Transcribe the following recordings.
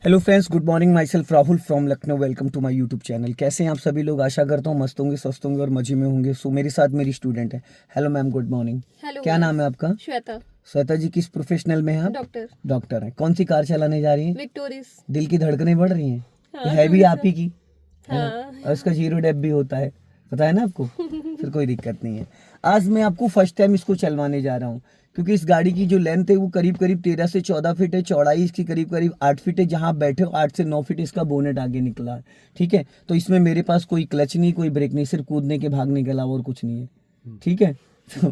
Hello friends, good morning. Myself Rahul from Lucknow. Welcome to my YouTube channel. कैसे हैं आप सभी लोग? आशा करता हूँ मस्त होंगे, स्वस्थ होंगे और मजे में होंगे। सो मेरे साथ मेरी स्टूडेंट है। Hello ma'am, good morning. Hello क्या नाम है आपका? श्वेता। श्वेता जी, किस प्रोफेशनल में हैं आप? डॉक्टर। डॉक्टर हैं। कौन सी कार चलाने जा रही हैं? विक्टोरियस। दिल की धड़कनें बढ़ रही हैं? हाँ, ये है भी थोड़ा आप सा। ही की, है ना? हाँ। और इसका जीरो डेप भी होता है, पता है ना आपको? फिर कोई दिक्कत नहीं है। आज मैं आपको फर्स्ट टाइम इसको चलवाने जा रहा हूँ, क्योंकि इस गाड़ी की जो लेंथ है वो करीब करीब 13 से 14 फीट है। चौड़ाई इसकी करीब करीब 8 फीट है। जहाँ आप बैठे हो 8 से 9 फीट इसका बोनेट आगे निकला है। ठीक है, तो इसमें मेरे पास कोई क्लच नहीं, कोई ब्रेक नहीं, सिर्फ कूदने के भागने के अलावा और कुछ नहीं है। ठीक है। तो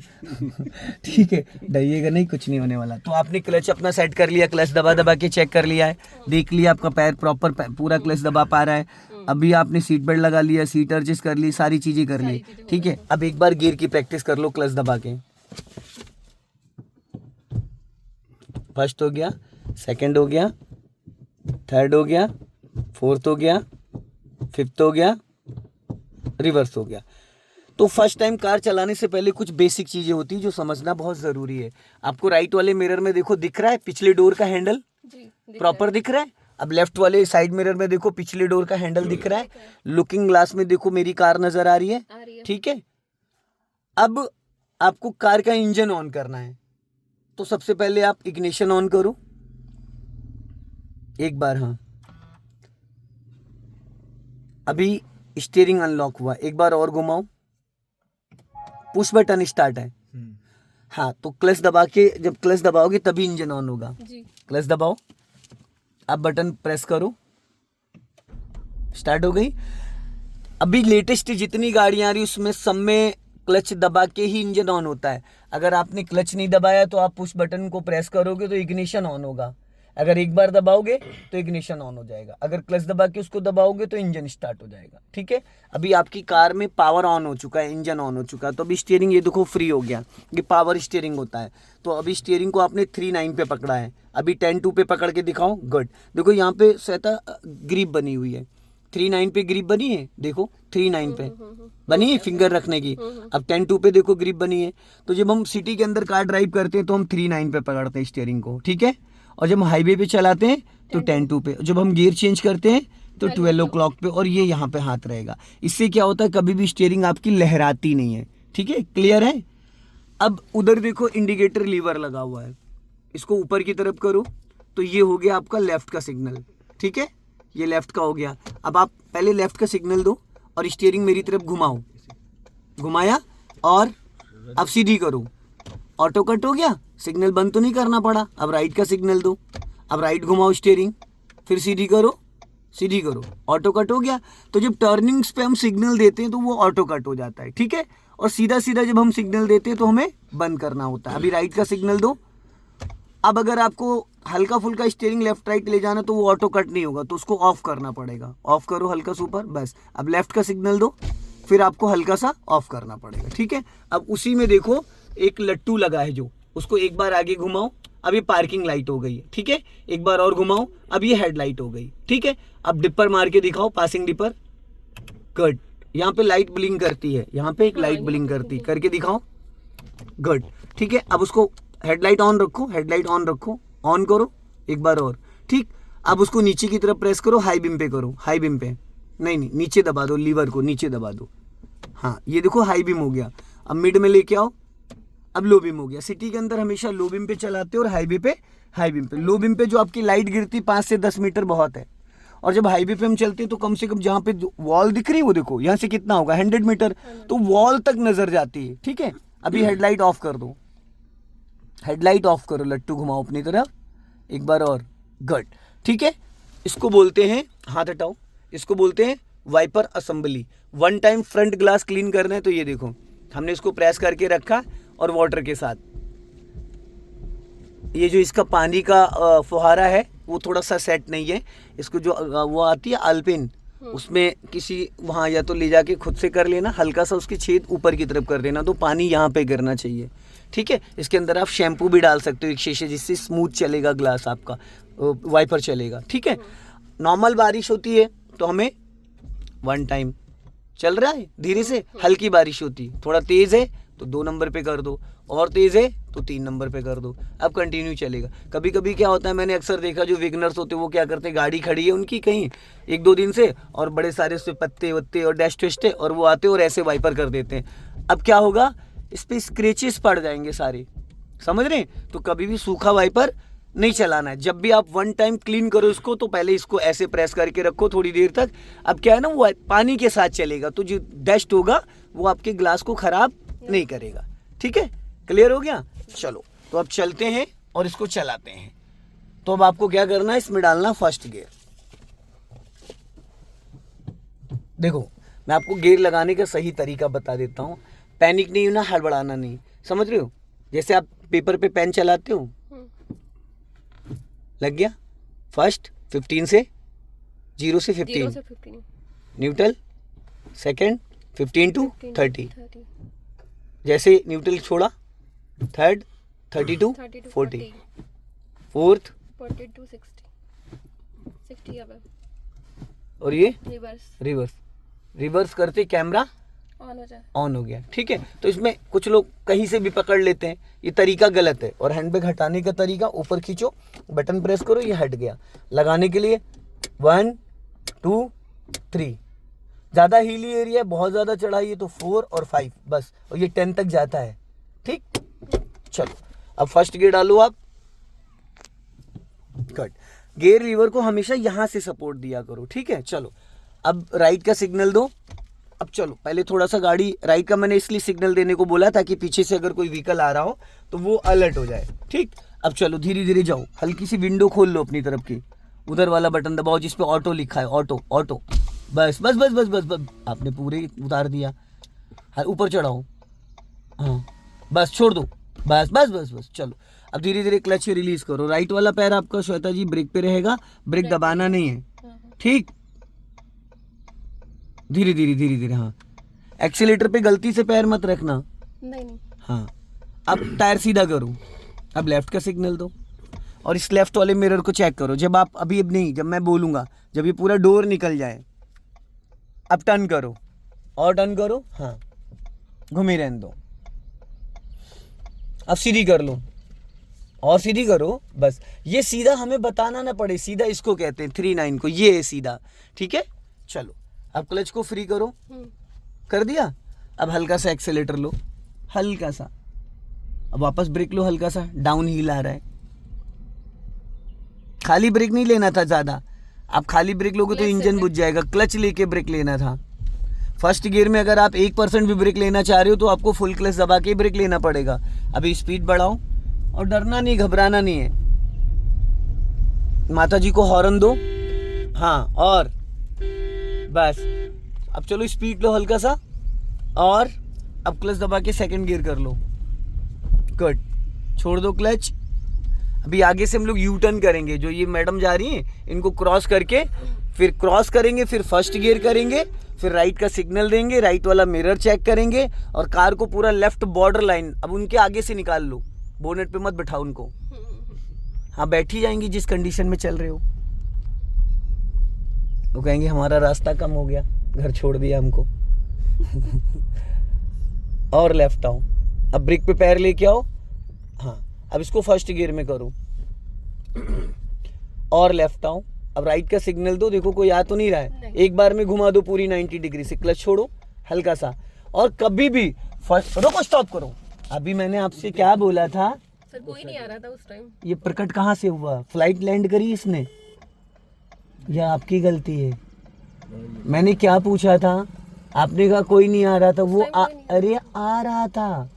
ठीक है, डरिएगा नहीं, कुछ नहीं होने वाला। तो आपने क्लच अपना सेट कर लिया, क्लच दबा दबा के चेक कर लिया है, देख लिया आपका पैर प्रॉपर पूरा क्लच दबा पा रहा है। अभी आपने सीट बेल्ट लगा लिया, सीट एडजस्ट कर ली, सारी चीजें कर ली। ठीक है, अब एक बार गियर की प्रैक्टिस कर लो क्लच दबा के। फर्स्ट हो गया, सेकंड हो गया, थर्ड हो गया, फोर्थ हो गया, फिफ्थ हो गया, रिवर्स हो गया। तो फर्स्ट टाइम कार चलाने से पहले कुछ बेसिक चीजें होती है जो समझना बहुत जरूरी है। आपको राइट वाले मिरर में देखो, दिख रहा है पिछले डोर का हैंडल? प्रॉपर दिख रहा है। अब लेफ्ट वाले साइड मिरर में देखो, पिछले डोर का हैंडल दिख रहा है। लुकिंग ग्लास में देखो, मेरी कार नजर आ रही है। ठीक है, अब आपको कार का इंजन ऑन करना है। तो सबसे पहले आप इग्निशन ऑन करो एक बार। हाँ, अभी स्टीयरिंग अनलॉक हुआ, एक बार और घुमाओ। पुश बटन स्टार्ट है। हाँ, तो क्लच दबा के, जब क्लच दबाओगे तभी इंजन ऑन होगा। क्लच दबाओ, अब बटन प्रेस करो, स्टार्ट हो गई। अभी लेटेस्ट जितनी गाड़ियां आ रही उसमें सब में क्लच दबा के ही इंजन ऑन होता है। अगर आपने क्लच नहीं दबाया तो आप पुश बटन को प्रेस करोगे तो इग्निशन ऑन होगा। अगर एक बार दबाओगे तो इग्निशन ऑन हो जाएगा, अगर क्लच दबा के उसको दबाओगे तो इंजन स्टार्ट हो जाएगा। ठीक है, अभी आपकी कार में पावर ऑन हो चुका है, इंजन ऑन हो चुका है। तो अभी स्टीयरिंग ये देखो फ्री हो गया, ये पावर स्टीयरिंग होता है। तो अभी स्टीयरिंग को आपने 3/9 पे पकड़ा है, अभी 10/2 पे पकड़ के दिखाओ। गुड, देखो यहाँ पे श्वेता ग्रिप बनी हुई है, 3/9 पे ग्रिप बनी है, देखो 3/9 पे बनी है फिंगर रखने की। अब 10/2 पे देखो ग्रिप बनी है। तो जब हम सिटी के अंदर कार ड्राइव करते हैं तो हम 3/9 पे पकड़ते हैं स्टीयरिंग को। ठीक है, और जब हम हाईवे पे चलाते हैं तो 10/2 पे, जब हम गियर चेंज करते हैं तो 12 o'clock पे, और ये यहाँ पे हाथ रहेगा। इससे क्या होता है, कभी भी स्टीयरिंग आपकी लहराती नहीं है। ठीक है, क्लियर है? अब उधर देखो इंडिकेटर लीवर लगा हुआ है, इसको ऊपर की तरफ करो तो ये हो गया आपका लेफ्ट का सिग्नल। ठीक है, ये लेफ्ट का हो गया। अब आप पहले लेफ्ट का सिग्नल दो और स्टीयरिंग मेरी तरफ घुमाओ। घुमाया और अब सीधी करो, ऑटो कट हो गया, सिग्नल बंद तो नहीं करना पड़ा। अब राइट का सिग्नल दो, अब राइट घुमाओ स्टीयरिंग, फिर सीधी करो, सीधी करो, ऑटो कट हो गया। तो जब टर्निंग्स पे हम सिग्नल देते हैं तो वो ऑटो कट हो जाता है। ठीक है, और सीधा सीधा जब हम सिग्नल देते हैं तो हमें बंद करना होता है। अभी राइट का सिग्नल दो। अब अगर आपको हल्का फुल्का स्टीयरिंग लेफ्ट राइट ले जाना तो वो ऑटो कट नहीं होगा, तो उसको ऑफ करना पड़ेगा। ऑफ करो हल्का सा ऊपर, बस। अब लेफ्ट का सिग्नल दो, फिर आपको हल्का सा ऑफ करना पड़ेगा। ठीक है, अब उसी में देखो एक लट्टू लगा है, जो उसको एक बार आगे घुमाओ, अब ये पार्किंग लाइट हो गई है। ठीक है, एक बार और घुमाओ, अब ये हेडलाइट हो गई। ठीक है, अब डिपर मार के दिखाओ, पासिंग डिपर। गुड, यहाँ पे लाइट ब्लिंक करती है, यहाँ पे एक लाइट ब्लिंक करती है, करके दिखाओ। गुड, ठीक है, अब उसको हेडलाइट ऑन रखो, हेडलाइट ऑन रखो, ऑन करो एक बार और। ठीक, अब उसको नीचे की तरफ प्रेस करो, हाई बीम पे करो, हाई बीम पे, नहीं नहीं, नीचे दबा दो, लीवर को नीचे दबा दो। हाँ, ये देखो हाई बीम हो गया। अब मिड में लेके आओ, अब लो बीम हो गया। सिटी के अंदर हमेशा लो बीम पे चलाते हो और हाईवे पे हाई बीम पे। लो बीम पे जो आपकी लाइट गिरती 5 से 10 मीटर बहुत है, और जब हाईवे पे हम चलते हैं तो कम से कम जहाँ पे वॉल दिख रही है वो देखो, यहाँ से कितना होगा 100 मीटर, तो वॉल तक नजर जाती है। ठीक है, अभी हेडलाइट ऑफ कर दो, हेडलाइट ऑफ करो, लट्टू घुमाओ अपनी तरफ एक बार और। गुड, ठीक है, इसको बोलते हैं, हाथ हटाओ, इसको बोलते हैं wiper assembly. 1 time front glass clean करना है तो ये देखो, हमने इसको प्रेस करके रखा और वाटर के साथ, ये जो इसका पानी का फुहारा है वो थोड़ा सा सेट नहीं है। इसको जो वो आती है अल्पिन, उसमें किसी वहाँ या तो ले जाके खुद से कर लेना, हल्का सा उसके छेद ऊपर की तरफ कर देना तो पानी यहाँ पे गिरना चाहिए। ठीक है, इसके अंदर आप शैम्पू भी डाल सकते हो एक शीशे, जिससे स्मूथ चलेगा ग्लास आपका, वाइपर चलेगा। ठीक है, नॉर्मल बारिश होती है तो हमें 1 टाइम चल रहा है, धीरे से, हल्की बारिश होती है, थोड़ा तेज है तो 2 नंबर पे कर दो, और तेज़ है तो 3 नंबर पे कर दो। अब कंटिन्यू चलेगा। कभी कभी क्या होता है, मैंने अक्सर देखा जो विगनर्स होते हैं वो क्या करते हैं, गाड़ी खड़ी है उनकी कहीं 1-2 दिन से, और बड़े सारे उससे पत्ते वत्ते और डस्ट वेस्ट है, और वो आते और ऐसे वाइपर कर देते हैं। अब क्या होगा, इस पर स्क्रेचेस पड़ जाएंगे सारे, समझ रहे हैं। तो कभी भी सूखा वाइपर नहीं चलाना है। जब भी आप 1 टाइम क्लीन करो इसको, तो पहले इसको ऐसे प्रेस करके रखो थोड़ी देर तक। अब क्या है ना, वो पानी के साथ चलेगा, तो जो डस्ट होगा वो आपके ग्लास को खराब नहीं करेगा। ठीक है, क्लियर हो गया। चलो तो अब चलते हैं और इसको चलाते हैं। तो अब आपको क्या करना है, इसमें डालना फर्स्ट गियर। देखो मैं आपको गियर लगाने का सही तरीका बता देता हूँ। पैनिक नहीं होना, हड़बड़ाना नहीं, समझ रहे हो। जैसे आप पेपर पे पेन चलाते हो, लग गया फर्स्ट 15 से 0 से 15 न्यूट्रल, सेकंड 15 टू 30, जैसे न्यूट्रल छोड़ा, थर्ड 30 टू 40, फोर्थ 40 टू 60 अब और ये रिवर्स रिवर्स करते कैमरा ऑन हो गया। ठीक है, तो इसमें कुछ लोग कहीं से भी पकड़ लेते हैं, ये तरीका गलत है। और हैंडबैग हटाने का तरीका, ऊपर खींचो, बटन प्रेस करो, ये हट गया। लगाने के लिए 1 2 3, ज़्यादा हीली एरिया है, बहुत ज़्यादा चढ़ाई है तो 4 और 5 बस, और ये 10 तक जाता है। ठीक, चलो अब फर्स्ट गियर डालो आप। कट। गियर लीवर को हमेशा यहाँ से सपोर्ट दिया करो। ठीक है, चलो अब राइट का सिग्नल दो। अब चलो पहले थोड़ा सा गाड़ी राइट का मैंने इसलिए सिग्नल देने को बोला ताकि पीछे से अगर कोई व्हीकल आ रहा हो तो वो अलर्ट हो जाए। ठीक, अब चलो धीरे धीरे जाओ, हल्की सी विंडो खोल लो अपनी तरफ की, उधर वाला बटन दबाओ जिस पे ऑटो लिखा है, ऑटो ऑटो, बस बस बस बस बस बस, आपने पूरे उतार दिया। हाँ ऊपर चढ़ाओ, हाँ बस छोड़ दो, बस बस बस बस। चलो अब धीरे धीरे क्लच रिलीज करो। राइट वाला पैर आपका श्वेता जी ब्रेक पे रहेगा, ब्रेक दबाना नहीं है। ठीक, धीरे धीरे धीरे धीरे, हाँ एक्सीलेटर पे गलती से पैर मत रखना। नहीं। हाँ अब टायर सीधा करो, अब लेफ्ट का सिग्नल दो और इस लेफ्ट वाले मिरर को चेक करो। जब आप अभी अब नहीं, जब मैं बोलूँगा, जब ये पूरा डोर निकल जाए, अब टर्न करो और टर्न करो, हाँ घूमे रहने दो। अब सीधी कर लो और सीधी करो, बस। ये सीधा हमें बताना ना पड़े, सीधा इसको कहते हैं 39 को, ये है सीधा। ठीक है, चलो अब क्लच को फ्री करो, कर दिया। अब हल्का सा एक्सेलेटर लो, हल्का सा, अब वापस ब्रेक लो, हल्का सा डाउन हिल आ रहा है। खाली ब्रेक नहीं लेना था ज़्यादा, आप खाली ब्रेक लोगे तो इंजन बुझ जाएगा, क्लच लेके ब्रेक लेना था। फर्स्ट गियर में अगर आप 1% भी ब्रेक लेना चाह रहे हो तो आपको फुल क्लच दबा के ब्रेक लेना पड़ेगा। अभी स्पीड बढ़ाओ और डरना नहीं, घबराना नहीं है। माता जी को हॉर्न दो, हाँ, और बस। अब चलो स्पीड लो हल्का सा, और अब क्लच दबा के सेकंड गियर कर लो, कट, छोड़ दो क्लच। अभी आगे से हम लोग यू टर्न करेंगे, जो ये मैडम जा रही हैं इनको क्रॉस करके, फिर क्रॉस करेंगे, फिर फर्स्ट गियर करेंगे, फिर राइट का सिग्नल देंगे, राइट वाला मिरर चेक करेंगे, और कार को पूरा लेफ्ट बॉर्डर लाइन अब उनके आगे से निकाल लो, बोनेट पे मत बैठाओ उनको, हाँ बैठी जाएंगी जिस कंडीशन में चल रहे हो। वो कहेंगे हमारा रास्ता कम हो गया, घर छोड़ दिया हमको। और लेफ्ट आओ, अब ब्रेक पे पैर लेके आओ, हाँ अब इसको फर्स्ट गियर में करो, और लेफ्ट आओ। अब राइट का सिग्नल दो, देखो कोई आ तो नहीं रहा है, एक बार में घुमा दो पूरी 90 डिग्री से, क्लच छोड़ो हल्का सा, और कभी भी फर्स्ट रुको, स्टॉप करो। अभी मैंने आपसे क्या बोला था सर, कोई नहीं आ रहा था उस टाइम। ये प्रकट कहाँ से हुआ, फ्लाइट लैंड करी इसने, यह आपकी गलती है। मैंने क्या पूछा था, आपने कहा कोई नहीं आ रहा था, वो अरे आ रहा था,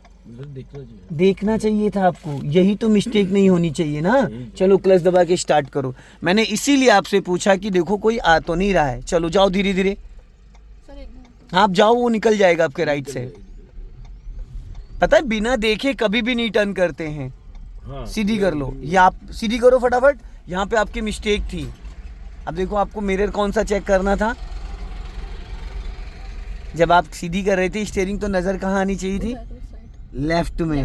देखना चाहिए था आपको, यही तो मिस्टेक नहीं होनी चाहिए ना। चलो क्लच दबा के स्टार्ट करो। मैंने इसीलिए आपसे पूछा कि देखो कोई आ तो नहीं रहा है, चलो जाओ धीरे धीरे, हाँ आप जाओ, वो निकल जाएगा आपके राइट से। पता है बिना देखे कभी भी नहीं टर्न करते हैं। हाँ, सीधी कर लो, या आप सीधी करो फटाफट, यहाँ पे आपकी मिस्टेक थी। अब देखो आपको मिरर कौन सा चेक करना था, जब आप सीधी कर रहे थे स्टीयरिंग, तो नजर कहाँ आनी चाहिए थी, लेफ्ट में।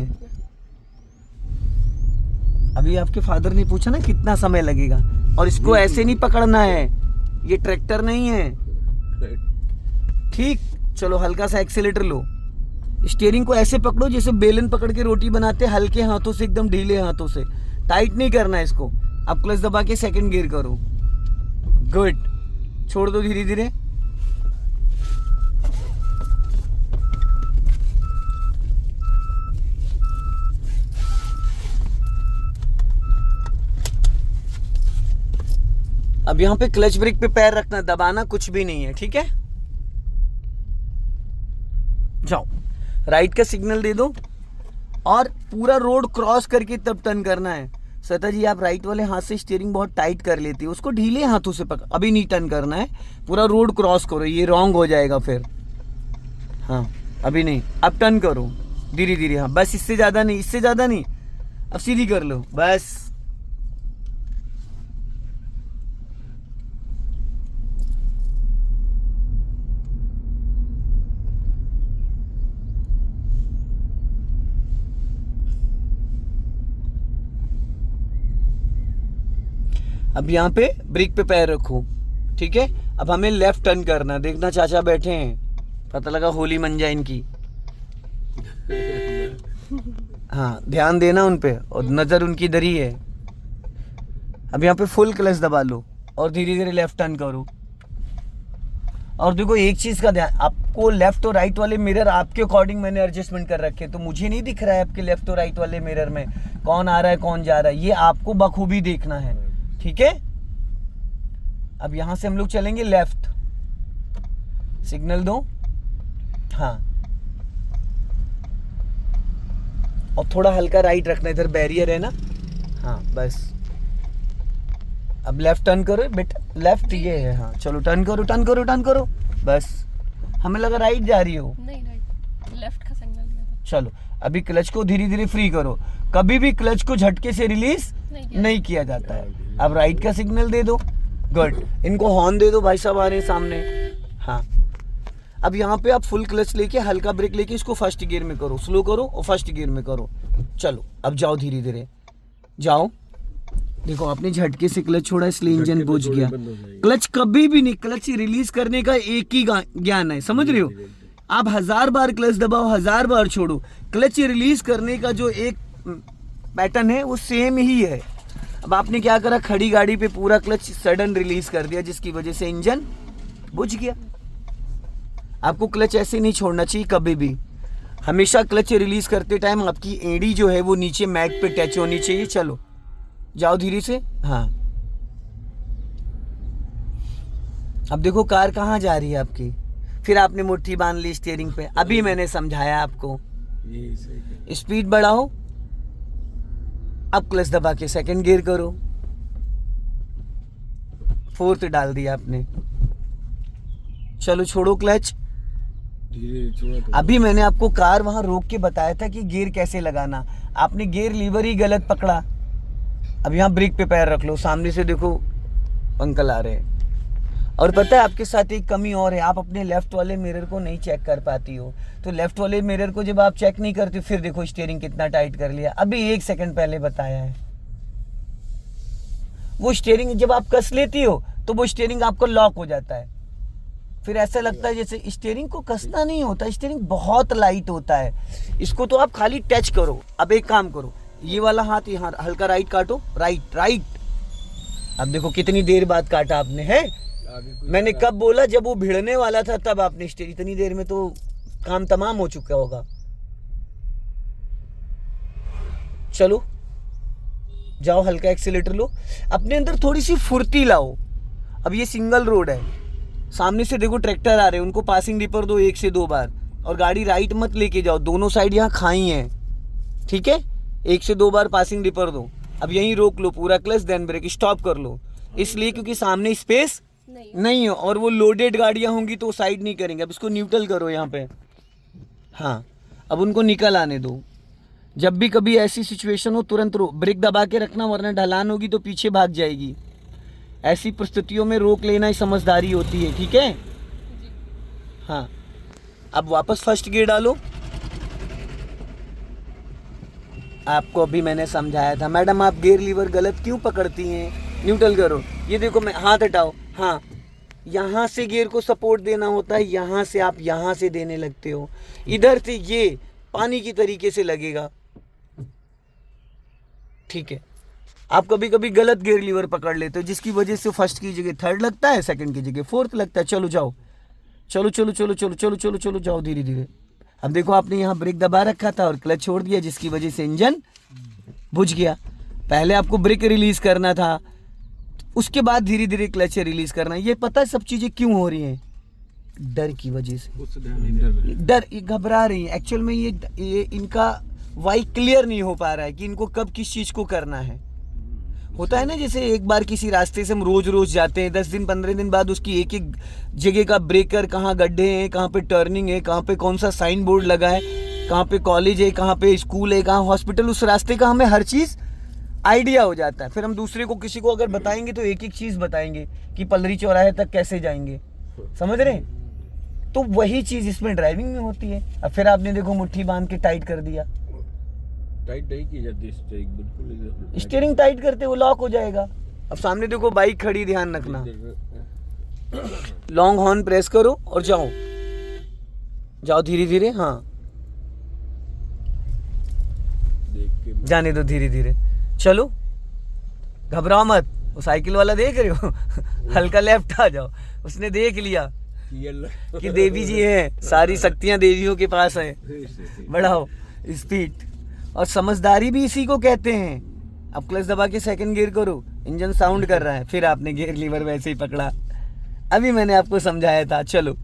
अभी आपके फादर ने पूछा ना कितना समय लगेगा, और इसको ऐसे नहीं पकड़ना है, ये ट्रैक्टर नहीं है। ठीक, चलो हल्का सा एक्सीलेटर लो, स्टीयरिंग को ऐसे पकड़ो जैसे बेलन पकड़ के रोटी बनाते, हल्के हाथों से, एकदम ढीले हाथों से, टाइट नहीं करना है इसको। अब क्लच दबा के सेकंड गियर करो, गुड, छोड़ दो धीरे धीरे। अब यहाँ पे क्लच ब्रेक पे पैर रखना, दबाना कुछ भी नहीं है, ठीक है। जाओ, राइट का सिग्नल दे दो और पूरा रोड क्रॉस करके तब टर्न करना है। सता जी आप राइट वाले हाथ से स्टीयरिंग बहुत टाइट कर लेती है, उसको ढीले हाथों से पकड़, अभी नहीं टर्न करना है, पूरा रोड क्रॉस करो, ये रॉन्ग हो जाएगा फिर। हाँ अभी नहीं, अब टर्न करो धीरे धीरे। हाँ बस, इससे ज़्यादा नहीं, इससे ज़्यादा नहीं, अब सीधी कर लो बस। अब यहाँ पे ब्रेक पे पैर रखो, ठीक है। अब हमें लेफ्ट टर्न करना, देखना चाचा बैठे हैं, पता लगा होली मंजा इनकी। हाँ ध्यान देना उन पे, और नज़र उनकी इधर ही है। अब यहाँ पे फुल क्लच दबा लो और धीरे धीरे लेफ्ट टर्न करो। और देखो एक चीज़ का ध्यान, आपको लेफ्ट और राइट वाले मिरर आपके अकॉर्डिंग मैंने एडजस्टमेंट कर रखे हैं, तो मुझे नहीं दिख रहा है आपके लेफ्ट और राइट वाले मिरर में कौन आ रहा है कौन जा रहा है, ये आपको बखूबी देखना है, ठीक है। अब यहां से हम लोग चलेंगे लेफ्ट, सिग्नल दो, हाँ, और थोड़ा हल्का राइट रखना, इधर बैरियर है ना, हाँ बस। अब लेफ्ट टर्न करो बेटा, लेफ्ट ये है, हाँ चलो टर्न करो टर्न करो टर्न करो, बस। हमें लगा राइट जा रही हो, नहीं राइट, लेफ्ट का सिग्नल दिया था। चलो अभी क्लच को धीरे धीरे फ्री करो, कभी भी क्लच को झटके से रिलीज नहीं किया जाता है। अब राइट का सिग्नल दे दो, गुड। इनको हॉर्न दे दो, भाई साहब आ रहे हैं सामने। हाँ अब यहाँ पे आप फुल क्लच लेके हल्का ब्रेक लेके इसको फर्स्ट गियर में करो, स्लो करो और फर्स्ट गियर में करो। चलो अब जाओ धीरे धीरे जाओ। देखो आपने झटके से क्लच छोड़ा इसलिए इंजन बुझ गया। क्लच कभी भी नहीं, क्लच रिलीज करने का एक ही ज्ञान है, समझ रहे हो। आप 1000 बार क्लच दबाओ, 1000 बार छोड़ो, क्लच रिलीज करने का जो एक पैटर्न है वो सेम ही है। अब आपने क्या करा, खड़ी गाड़ी पे पूरा क्लच सडन रिलीज कर दिया जिसकी वजह से इंजन बुझ गया। आपको क्लच ऐसे नहीं छोड़ना चाहिए कभी भी, हमेशा क्लच रिलीज करते टाइम आपकी एड़ी जो है वो नीचे मैट पे टच होनी चाहिए। चलो जाओ धीरे से, हाँ। अब देखो कार कहाँ जा रही है आपकी, फिर आपने मुट्ठी बांध ली स्टीयरिंग पे, अभी मैंने समझाया आपको, स्पीड बढ़ाओ। अब क्लच दबा के सेकंड गियर करो, फोर्थ डाल दिया आपने, चलो छोड़ो क्लच। अभी मैंने आपको कार वहां रोक के बताया था कि गियर कैसे लगाना, आपने गियर लीवर ही गलत पकड़ा। अब यहाँ ब्रेक पे पैर रख लो, सामने से देखो अंकल आ रहे हैं। और पता है आपके साथ एक कमी और है, आप अपने लेफ्ट वाले मिरर को नहीं चेक कर पाती हो। तो लेफ्ट वाले मिरर को जब आप चेक नहीं करती, फिर देखो स्टीयरिंग कितना टाइट कर लिया, अभी 1 सेकंड पहले बताया है। वो स्टीयरिंग जब आप कस लेती हो तो वो स्टीयरिंग आपको लॉक हो जाता है, फिर ऐसा लगता है जैसे स्टीयरिंग को कसना नहीं होता, स्टीयरिंग बहुत लाइट होता है, इसको तो आप खाली टच करो। अब एक काम करो, ये वाला हाथ यहाँ हल्का राइट काटो, राइट राइट। अब देखो कितनी देर बाद काटा आपने, है मैंने कब बोला, जब वो भिड़ने वाला था तब आपने स्टीयरिंग, इतनी देर में तो काम तमाम हो चुका होगा। चलो जाओ हल्का एक्सीलेटर लो, अपने अंदर थोड़ी सी फुर्ती लाओ। अब ये सिंगल रोड है, सामने से देखो ट्रैक्टर आ रहे हैं, उनको पासिंग डिपर दो 1 से 2 बार, और गाड़ी राइट मत लेके जाओ, दोनों साइड यहाँ खाई हैं, ठीक है। 1 से 2 बार पासिंग डिपर दो। अब यहीं रोक लो, पूरा क्लच देन ब्रेक, स्टॉप कर लो, इसलिए क्योंकि सामने स्पेस नहीं है और वो लोडेड गाड़ियां होंगी तो साइड नहीं करेंगे। अब इसको न्यूट्रल करो यहाँ पे, हाँ अब उनको निकल आने दो। जब भी कभी ऐसी सिचुएशन हो तुरंत ब्रेक दबा के रखना, वरना ढलान होगी तो पीछे भाग जाएगी। ऐसी परिस्थितियों में रोक लेना ही समझदारी होती है, ठीक है। हाँ अब वापस फर्स्ट गियर डालो। आपको अभी मैंने समझाया था, मैडम आप गियर लीवर गलत क्यों पकड़ती हैं, न्यूट्रल करो। ये देखो मैं हाथ हटाओ, हाँ यहाँ से गियर को सपोर्ट देना होता है, यहाँ से आप यहाँ से देने लगते हो, इधर से ये पानी की तरीके से लगेगा। ठीक है, आप कभी कभी गलत गियर लीवर पकड़ लेते हो, जिसकी वजह से फर्स्ट की जगह थर्ड लगता है, सेकंड की जगह फोर्थ लगता है। चलो जाओ, चलो चलो चलो चलो चलो चलो चलो जाओ धीरे धीरे। अब देखो आपने यहाँ ब्रेक दबा रखा था और क्लच छोड़ दिया, जिसकी वजह से इंजन बुझ गया। पहले आपको ब्रेक रिलीज करना था, उसके बाद धीरे धीरे क्लच रिलीज करना। ये पता है सब चीजें क्यों हो रही हैं? डर की वजह से। डर, ये घबरा रही है एक्चुअल में। ये इनका वाई क्लियर नहीं हो पा रहा है कि इनको कब किस चीज को करना है। होता है ना, जैसे एक बार किसी रास्ते से हम रोज रोज जाते हैं, 10 दिन 15 दिन बाद उसकी एक एक जगह का ब्रेकर, कहाँ गड्ढे हैं, कहाँ पे टर्निंग है, कहाँ पे कौन सा साइन बोर्ड लगा है, कहाँ पे कॉलेज है, कहाँ पे स्कूल है, कहाँ हॉस्पिटल, उस रास्ते का हमें हर चीज आइडिया हो जाता है। फिर हम दूसरे को, किसी को अगर बताएंगे तो एक एक चीज बताएंगे कि पलरी चौराहे तक कैसे जाएंगे, समझ रहे हैं? तो वही चीज इसमें ड्राइविंग में होती है। अब फिर आपने देखो मुट्ठी बांध के टाइट कर दिया, टाइट नहीं की जाती स्टीयरिंग, बिल्कुल स्टीयरिंग टाइट करते वो लॉक हो जाएगा। अब सामने देखो बाइक खड़ी, ध्यान रखना, लॉन्ग हॉर्न प्रेस करो और जाओ, जाओ धीरे धीरे। हाँ, देख के जाने दो धीरे धीरे, चलो, घबराओ मत। वो साइकिल वाला देख रहे हो हल्का लेफ्ट आ जाओ। उसने देख लिया कि देवी जी हैं, सारी शक्तियां देवियों के पास हैं। बढ़ाओ स्पीड, और समझदारी भी इसी को कहते हैं। अब क्लच दबा के सेकंड गियर करो, इंजन साउंड कर रहा है, फिर आपने गियर लीवर वैसे ही पकड़ा। अभी मैंने आपको समझाया था। चलो,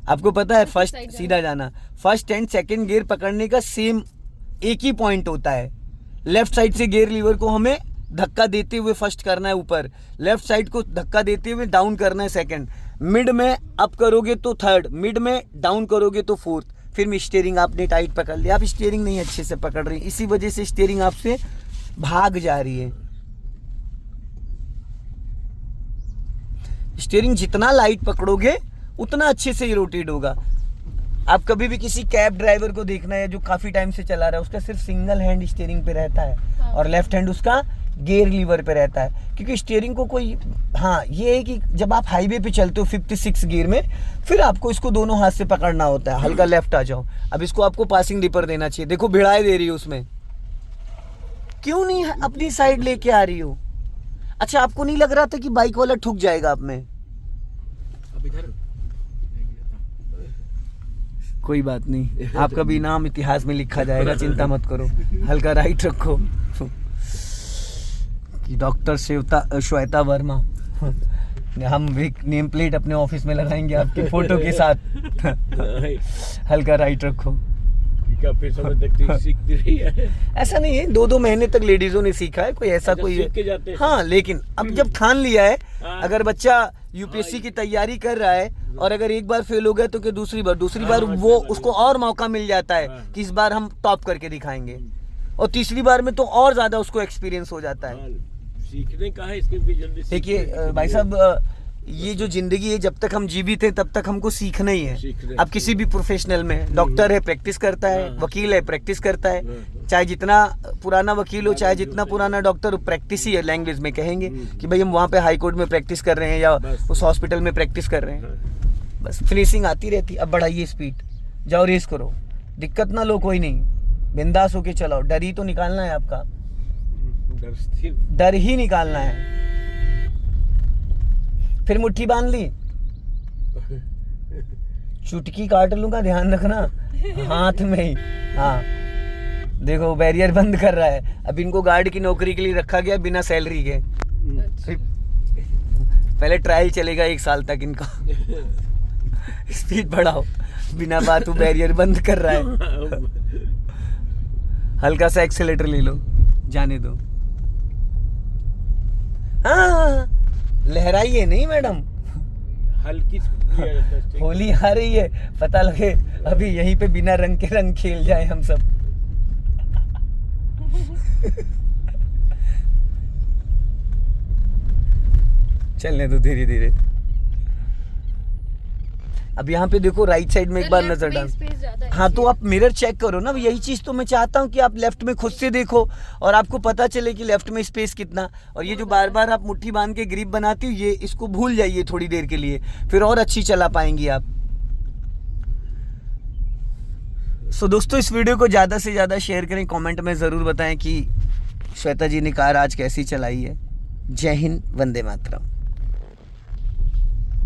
आपको पता है फर्स्ट सीधा जाना, फर्स्ट एंड सेकंड गियर पकड़ने का सेम एक ही पॉइंट होता है। लेफ्ट साइड से गियर लीवर को हमें धक्का देते हुए फर्स्ट करना है ऊपर, लेफ्ट साइड को धक्का देते हुए डाउन करना है सेकंड, मिड में अप करोगे तो थर्ड, मिड में डाउन करोगे तो फोर्थ। फिर में स्टीयरिंग आपने टाइट पकड़ लिया, आप स्टीयरिंग नहीं अच्छे से पकड़ रही, इसी वजह से स्टीयरिंग आपसे भाग जा रही है। स्टीयरिंग जितना लाइट पकड़ोगे उतना अच्छे से रोटेट होगा। आप कभी भी किसी कैब ड्राइवर को देखना है जो काफी टाइम से चला रहा है, उसका सिर्फ सिंगल हैंड स्टीयरिंग पे रहता है और लेफ्ट हैंड उसका गियर लीवर पे रहता है, क्योंकि स्टीयरिंग को कोई, हाँ ये है कि जब आप हाईवे पे चलते हो 56 गियर में, फिर आपको इसको दोनों हाथ से पकड़ना होता है। हल्का लेफ्ट आ जाओ, अब इसको आपको पासिंग डिपर देना चाहिए। देखो भिड़ाई दे रही हो उसमें, क्यों नहीं अपनी साइड लेके आ रही हो? अच्छा, आपको नहीं लग रहा था कि बाइक वाला ठुक जाएगा आप में? अब इधर कोई बात नहीं, आपका भी नाम इतिहास में लिखा जाएगा, चिंता मत करो। हल्का राइट रखो कि डॉक्टर श्वेता वर्मा, हम एक नेम प्लेट अपने ऑफिस में लगाएंगे आपकी फोटो के साथ। हल्का राइट रखो। काफी समय तक सीखती रही है। ऐसा नहीं है, 2-2 महीने तक लेडीजों ने सीखा है, कोई ऐसा कोई सीख के जाते हैं। हाँ, लेकिन अब जब ठान लिया है, अगर बच्चा यूपीएससी की तैयारी कर रहा है और अगर एक बार फेल हो गया तो दूसरी बार वो उसको और मौका मिल जाता है कि इस बार हम टॉप करके दिखाएंगे, और तीसरी बार में तो और ज्यादा उसको एक्सपीरियंस हो जाता है। सीखने का है, इसके भी जल्दी देखिए भाई साहब, ये जो जिंदगी है, जब तक हम जीवित हैं तब तक हमको सीखना ही है। अब किसी भी प्रोफेशनल में, डॉक्टर है प्रैक्टिस करता है, वकील है प्रैक्टिस करता है, चाहे जितना पुराना वकील हो, चाहे जितना पुराना डॉक्टर हो, प्रैक्टिस ही है। लैंग्वेज में कहेंगे कि भाई हम वहाँ पे हाई कोर्ट में प्रैक्टिस कर रहे हैं या उस हॉस्पिटल में प्रैक्टिस कर रहे हैं, बस फिनिशिंग आती रहती। अब बढ़ाइए स्पीड, जाओ रेस करो, दिक्कत ना लो, कोई नहीं, बिंदास होके चलाओ। डर ही तो निकालना है आपका, डर ही निकालना है। फिर मुट्ठी बांध ली, चुटकी काट लूंगा, ध्यान रखना, हाथ में ही। हाँ देखो बैरियर बंद कर रहा है। अब इनको गार्ड की नौकरी के लिए रखा गया बिना सैलरी के। पहले ट्रायल चलेगा 1 साल तक इनका। स्पीड बढ़ाओ, बिना बात वो बैरियर बंद कर रहा है। हल्का सा एक्सेलेटर ले लो, जाने दो। हाँ, लहराइए नहीं मैडम, हल्की होली आ रही है, पता लगे अभी यहीं पे बिना रंग के रंग खेल जाए हम सब। चलने दो धीरे धीरे। अब यहाँ पे देखो राइट साइड में एक बार नजर डाल। स्पेस ज्यादा है। हाँ तो आप मिरर चेक करो ना, यही चीज़ तो मैं चाहता हूँ कि आप लेफ्ट में खुद से देखो और आपको पता चले कि लेफ्ट में स्पेस कितना। और ये जो बार बार आप मुट्ठी बांध के ग्रिप बनाती हो, ये इसको भूल जाइए थोड़ी देर के लिए, फिर और अच्छी चला पाएंगी आप। सो दोस्तों, इस वीडियो को ज़्यादा से ज़्यादा शेयर करें, कमेंट में ज़रूर बताएं कि श्वेता जी ने कार आज कैसी चलाई है। जय हिंद, वंदे मातरम।